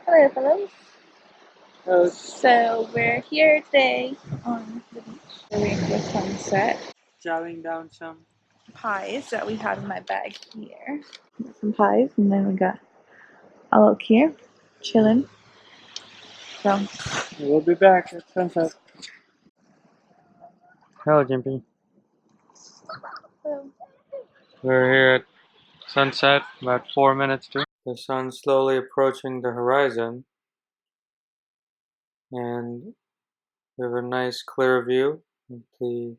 Hello, fellows. Uh, So we're here today on the beach, waiting for the sunset. Jotting down some. Pies that we have in my bag here. Some pies, and then we got a look here, chilling. So, We'll be back at sunset. Hello, Jimpy. so We're here at sunset, about 4 minutes to. The sun's slowly approaching the horizon, and we have a nice clear view of the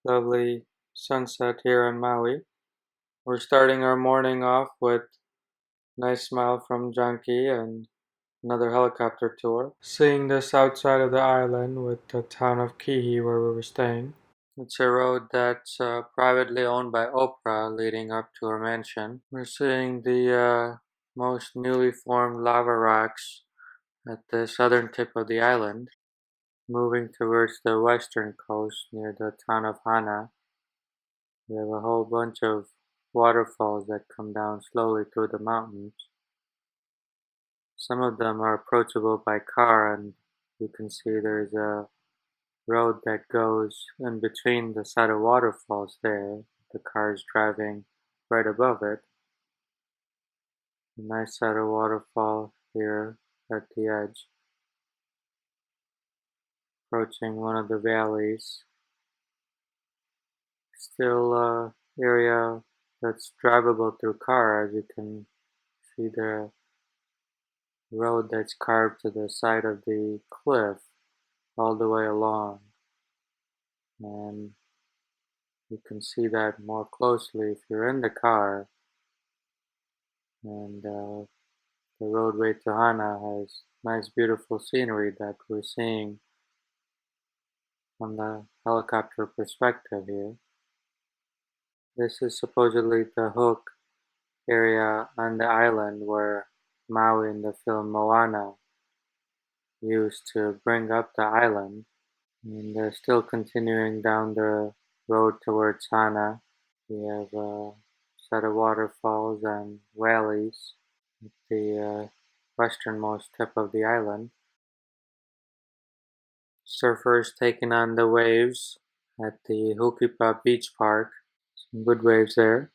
lovely sunset here on Maui. We're starting our morning off with a nice smile from Junkie and another helicopter tour. Seeing this outside of the island with the town of Kihi where we were staying. It's a road that's privately owned by Oprah leading up to her mansion. We're seeing the most newly formed lava rocks at the southern tip of the island, moving towards the western coast near the town of Hana. We have a whole bunch of waterfalls that come down slowly through the mountains. Some of them are approachable by car, and you can see there's a road that goes in between the set of waterfalls there. The car is driving right above it. A nice set of waterfall here at the edge. Approaching one of the valleys. Still area that's drivable through car, as you can see the road that's carved to the side of the cliff all the way along. And you can see that more closely if you're in the car. And the roadway to Hana has nice beautiful scenery that we're seeing from the helicopter perspective here. This is supposedly the hook area on the island where Maui in the film Moana used to bring up the island. And they're still continuing down the road towards Hana. We have a set of waterfalls and valleys at the westernmost tip of the island. Surfers taking on the waves at the Hukipa Beach Park. Some good waves there.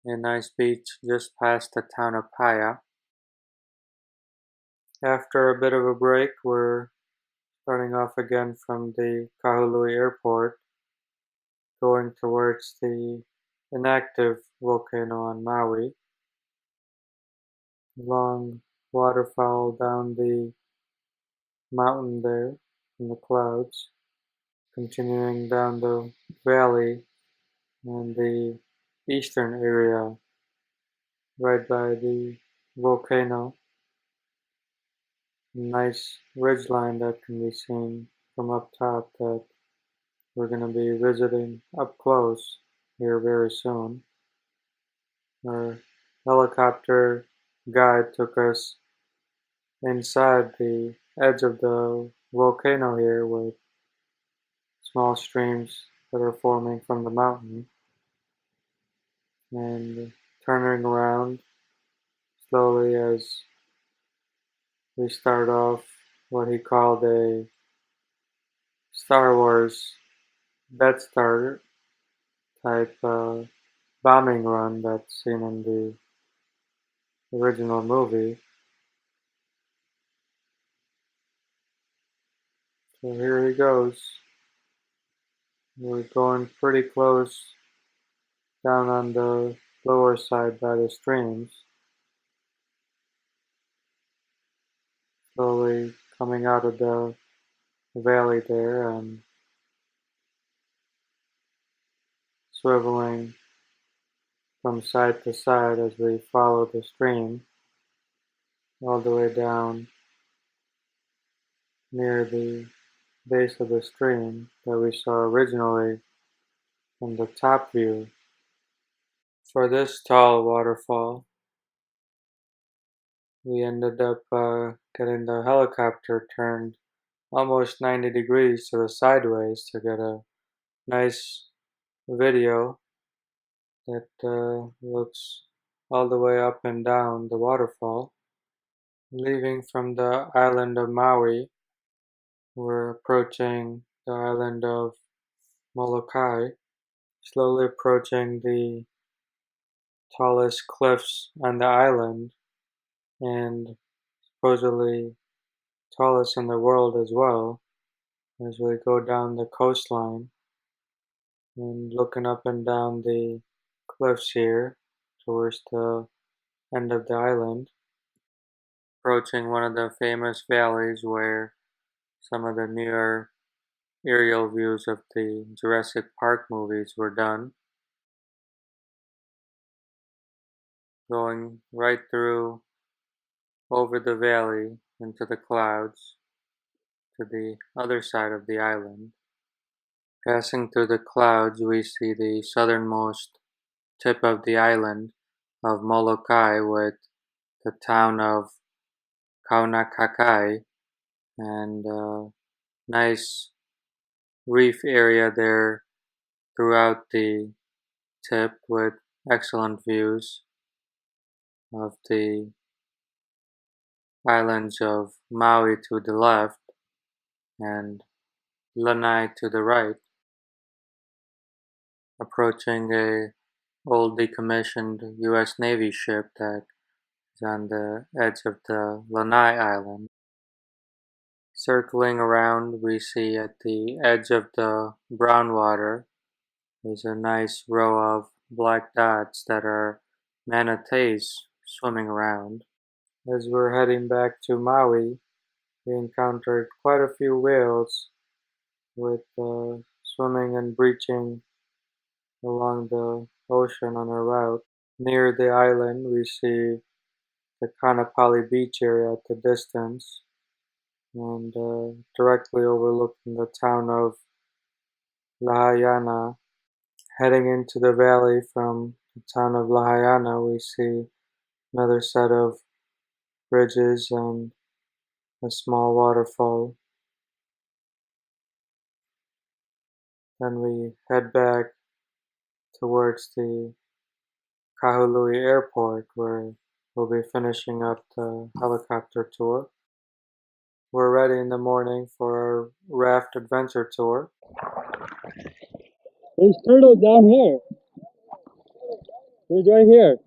A nice beach just past the town of Paia. After a bit of a break, we're starting off again from the Kahului airport, going towards the inactive volcano on Maui. Long waterfall down the mountain there in the clouds, continuing down the valley and the eastern area right by the volcano. Nice ridgeline that can be seen from up top that we're going to be visiting up close here very soon. Our helicopter guide took us inside the edge of the volcano here with small streams that are forming from the mountain, and turning around slowly as we start off what he called a Star Wars Death Star type bombing run that's seen in the original movie. So here he goes. We're going pretty close down on the lower side by the streams. Slowly coming out of the valley there and swiveling from side to side as we follow the stream all the way down near the base of the stream that we saw originally from the top view. For this tall waterfall, we ended up getting the helicopter turned almost 90 degrees to the sideways to get a nice video that looks all the way up and down the waterfall. Leaving from the island of Maui, we're approaching the island of Molokai, slowly approaching the tallest cliffs on the island and supposedly tallest in the world as well, as we go down the coastline and looking up and down the cliffs here towards the end of the island, approaching one of the famous valleys where some of the newer aerial views of the Jurassic Park movies were done, going right through over the valley into the clouds to the other side of the island. Passing through the clouds, we see the southernmost tip of the island of Molokai with the town of Kaunakakai and a nice reef area there throughout the tip with excellent views of the islands of Maui to the left and Lanai to the right, approaching a old decommissioned US Navy ship that is on the edge of the Lanai Island. Circling around, we see at the edge of the brown water is a nice row of black dots that are manatees swimming around. As we're heading back to Maui, we encountered quite a few whales with swimming and breaching along the ocean on our route. Near the island, we see the Kanapali beach area at the distance, and directly overlooking the town of Lahayana. Heading into the valley from the town of Lahayana, we see another set of bridges and a small waterfall. Then we head back towards the Kahului Airport, where we'll be finishing up the helicopter tour. We're ready in the morning for our raft adventure tour. There's turtles down here. There's right here.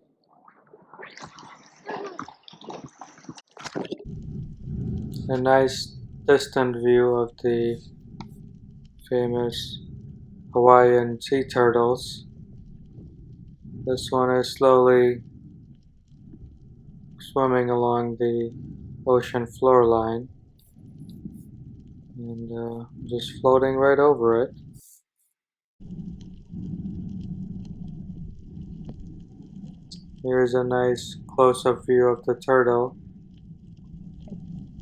A nice distant view of the famous Hawaiian sea turtles. This one is slowly swimming along the ocean floor line and just floating right over it. Here's a nice close-up view of the turtle.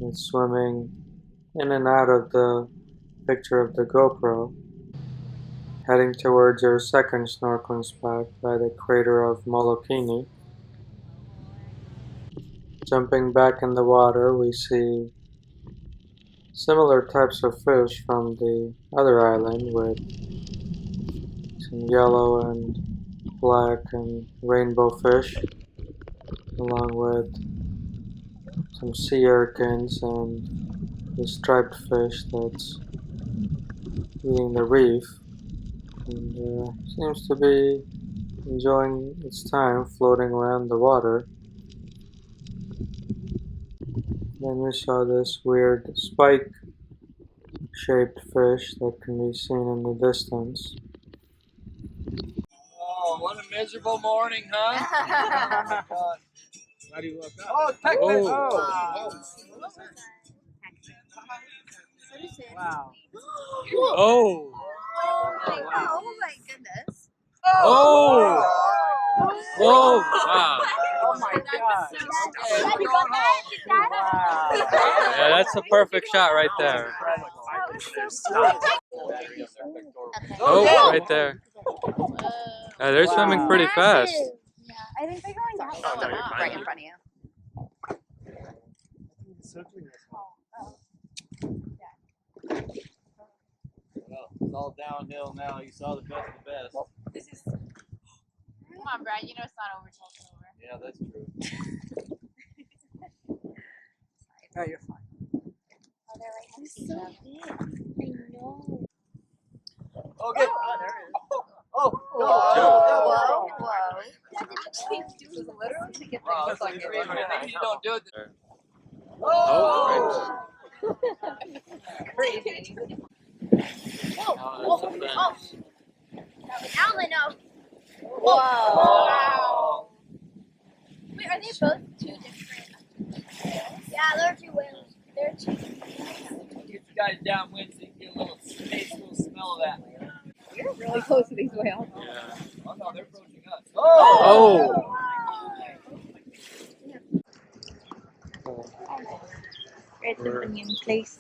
It's swimming in and out of the picture of the GoPro, heading towards our second snorkeling spot by the crater of Molokai. Jumping back in the water, we see similar types of fish from the other island with some yellow and black and rainbow fish, along with some sea urchins and the striped fish that's eating the reef, and seems to be enjoying its time floating around the water. Then we saw this weird spike shaped fish that can be seen in the distance. Oh, what a miserable morning, huh? Oh my God. How do you look up? Oh, Texas! Oh. Wow. Wow. Oh. Oh my goodness. Oh. Oh. Wow. Oh my god. Okay, we're going home. Wow. Yeah, that's a perfect shot right there. Oh, right there. They're swimming pretty fast. Yeah, I think they're going right in front of you. Well, it's all downhill now. You saw the best of the best. This is. Come on, Brad. You know it's not over till it's over. Yeah, that's true. Yeah, you're fine. Oh, they're right next to each other. I know. Okay. Oh, there it is. Oh, Whoa, whoa. Did you change to literally to get wow, the that's like fucking maybe you don't do it. Oh, crazy. oh, that's a fence. Now I know. Whoa. Wow. Wait, are they both two different? Yeah, they're two whales. They're two. Get you guys downwind so you can get a little taste, a little smell of that. You're really close to these whales. Yeah. Oh no, they're approaching us. Oh! Right at the banyan place.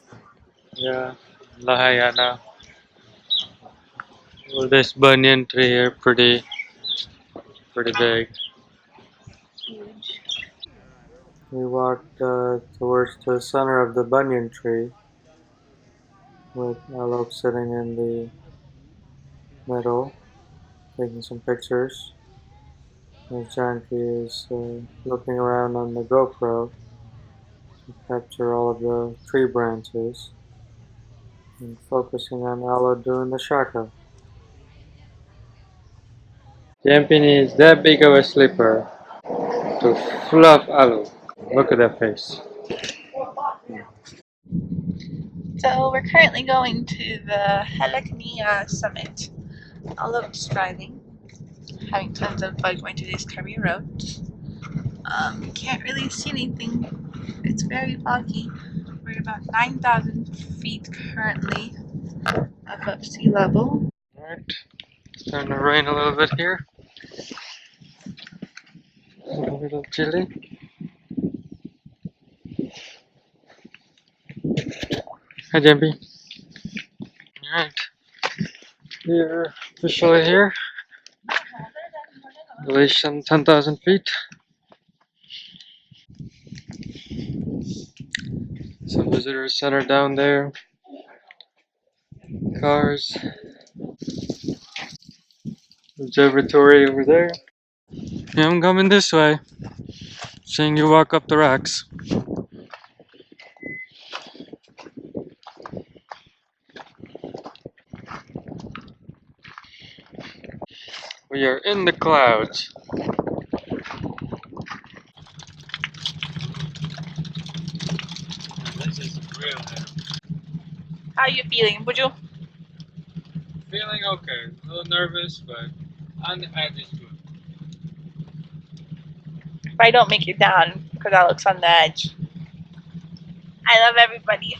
Yeah. Lahayana. Well, this banyan tree here, pretty big. Huge. We walked towards the center of the banyan tree with Alok sitting in the middle, taking some pictures. As Janki is looking around on the GoPro to capture all of the tree branches and focusing on Alok doing the shaka. Jampini is that big of a slipper to fluff Alok. Look at that face. So we're currently going to the Halaknia summit. Alok's driving, having tons of fun going to these curvy roads. Can't really see anything. It's very foggy. We're at about 9,000 feet currently above sea level. Alright, it's starting to rain a little bit here. A little chilly. Hi Jampy. Alright, we're officially here. Elevation 10,000 feet. Some visitor center down there. Cars. Observatory over there. Yeah, I'm coming this way. Seeing you walk up the rocks. We are in the clouds. This is real. How are you feeling? Would you? Feeling okay. A little nervous, but on the edge is good. If I don't make it down, because Alok's on the edge. I love everybody.